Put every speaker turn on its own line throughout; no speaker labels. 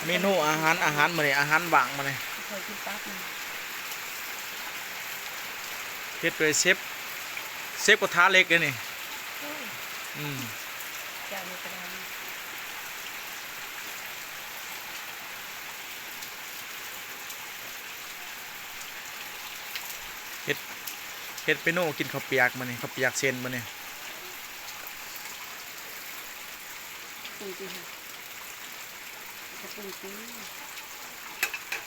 เมนูอาหารมาเลยอาหารว่างมาเลย
เคยกินปั๊บนะ
เฮ็ดโดยเซฟกระทะเล็กเลยนี่อืม
จะมีกระดาน
เฮ็ดเฮ็ดเมนูกินข้าวเปียกมาเนี่ยข้าวเปียกเส้นมาเนี่ย
ปุยจีค่ะจะปุยจี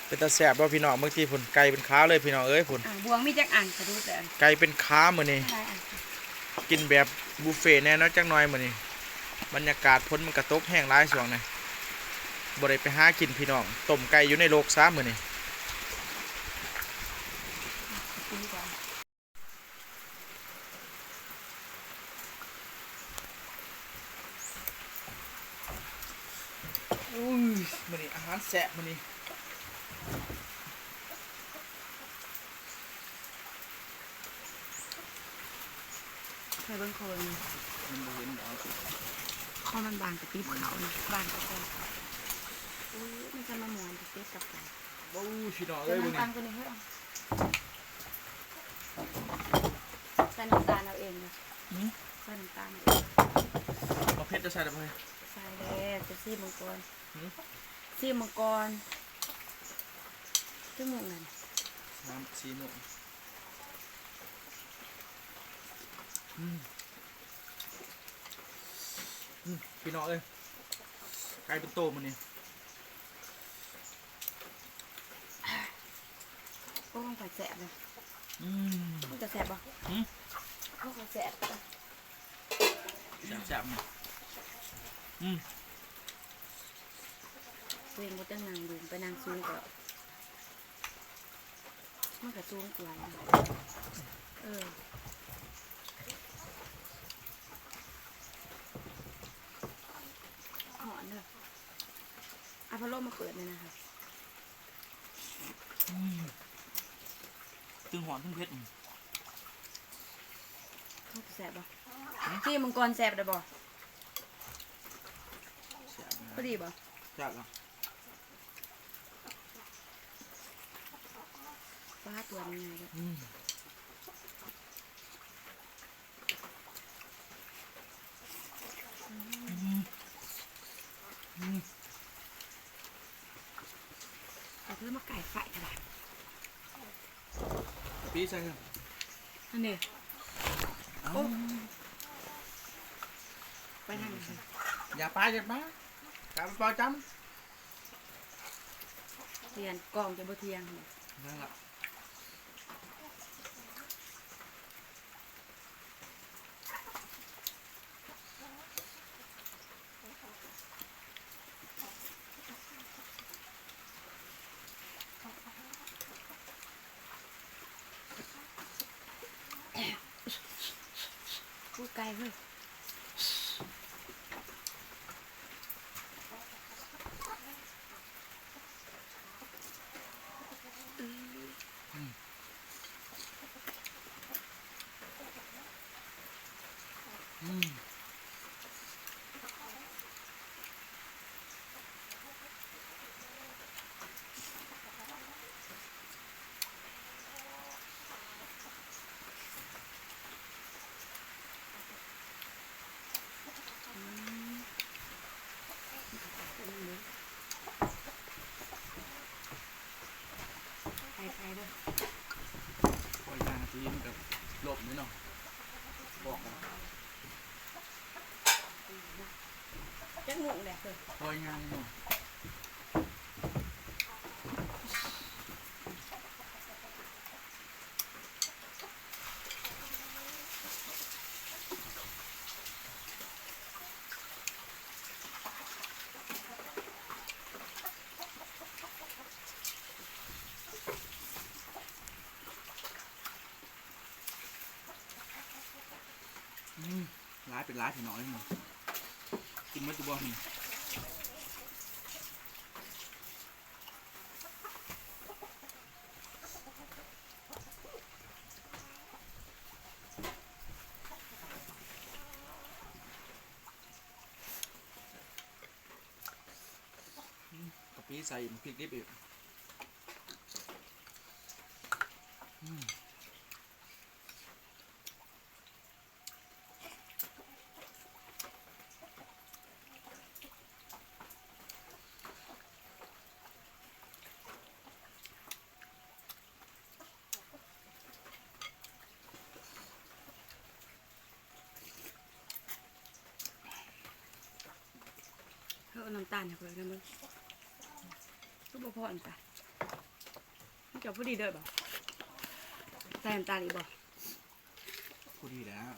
เป็นตาแซ่บบ่พี่น้องบางทีผลไก่เป็นขาเลยพี่น้องเอ้ยผล
บวงมีจักอ่างกระดูกแต่
ไก่เป็นขามาเนี่ยกินแบบบุฟเฟ่แน่นอนจักหน่อยมาเนี่ยบรรยากาศพ้นมันกระตกแห้งร้ายช่วงนี้บ่ได้ไปหากินพี่น้องต้มไก่อยู่ในโลกซ้ำมาเนี่ยมันนี่อาหารแสะมันนี่
เคยเบิ่งคน
มันบ่เห็นเอา
ข้อมันบางกับปีบเขานะบางกับคนมันจะมาหมวนกับปีบกับไก่
บูพี่น้อง
ใส่
เอ้ยบุนี่
น้ำตาลตัวนี้เพื่อใส่น้ำตาลเอาเองนะใส่น้ำตาล
เอาเพชรจะใส่ได้ไหม
ใส่แล้วจะซีมังกรซีมังกรจมูกนั่น
น้ำซีโม่พี่น้องเอ้ยไก่เป็นโตมันนี่
โอ้มันผัดแสบเลยมันจะแสบป่ะโอ้มันแสบป่ะ
แสบมัน
ตัวเองก็ต้องนั่งดูไปนั่งซูงก็มันก็ซูงกว่าหอนเนอะเอาพัดลมมาเปิดเลยนะคะ
ตึงหอนตึงเพชร
เขาแสบป่ะที่มังกรแสบได้ป่ะพอดีป่ะ
แสบอ่ะ
ป้าตัวยังไงเลยแต่เพื่อมาไก่ไฟกระดาษ
ปีใส่กัน
อันนี้ไปทางไหน
อย่าไปกลับไปปล่อยจำ
เทียนกองจะบ่เทียง
นั่นแหละ
พูดไกลเว้ยไปด้วย
ปล่อยยางทีมันกับหลบนิดหน่อยบอกกัน
จักงงแหละเพื่อน
ปล่อยยางนิดหน่อยร้ายเป็นร้ายถึงน้อยมั้งกินมัดจุบอม ปีใส่พริกดิบอีก
เอาน้ำตาลให้เพิ่นนะมึงทุกบ่พออันจ้ะมันจะพอดีเด้อบ่ใส่น้ำตาลอีกบ่
พูดดีแล้ว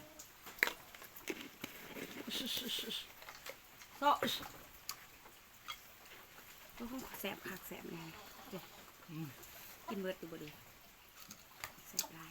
โซ่ก็คงแสบคักแสบแน่เดี๋ยวกินเบิดอยู่บ่ดีแสบหลาย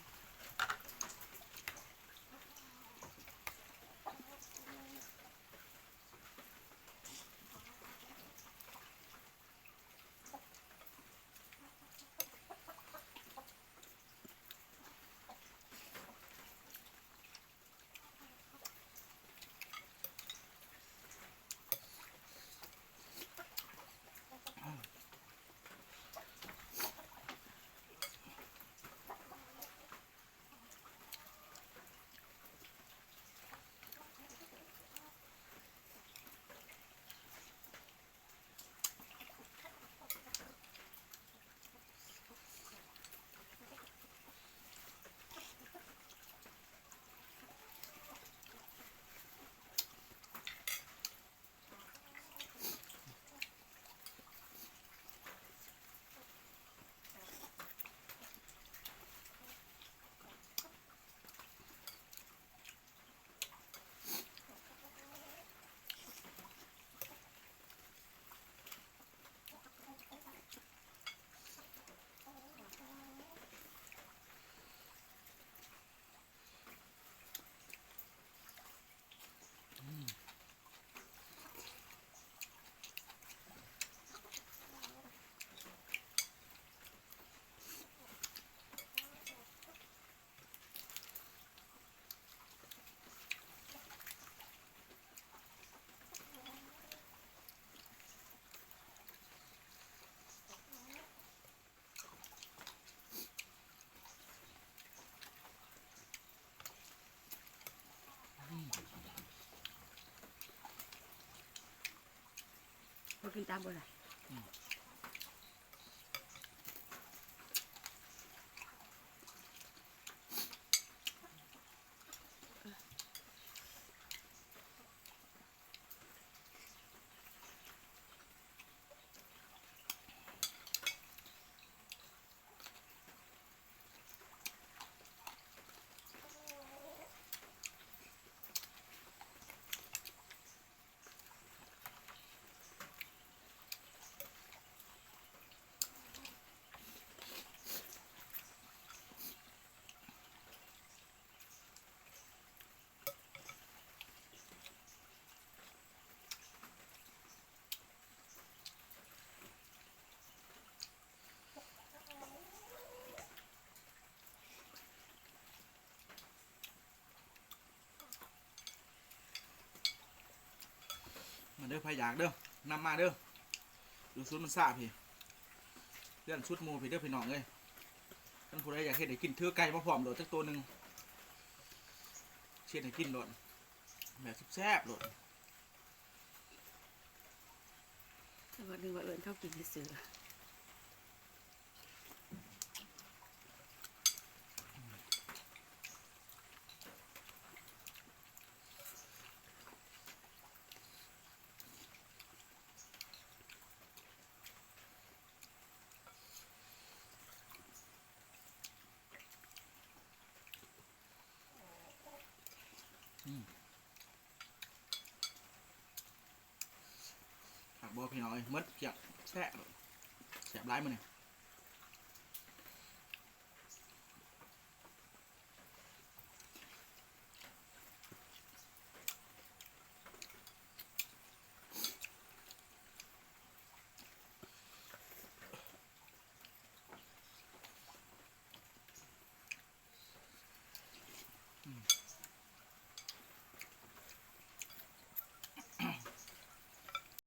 บ่กินตามบ่ล่ะ
มาเด้อพายากเด้อนำมาเด้อดูซุดมันซาพี่เลื่อนชุดหมูพี่เด้อพี่น้องเลยท่านผู้ใดอยากเห็นได้กินเทือไก่มาพร้อมโหลดสักตัวหนึ่งเช็ดให้กินโหลดแบบแซ่บๆโหลด
แต่ว่านึงว่าเอิ้นเข้ากินซื่อ
ผักบัวพี่น้องเอ้ยมดเพียงแซ่บแซ่บร้ายมันเนี่ย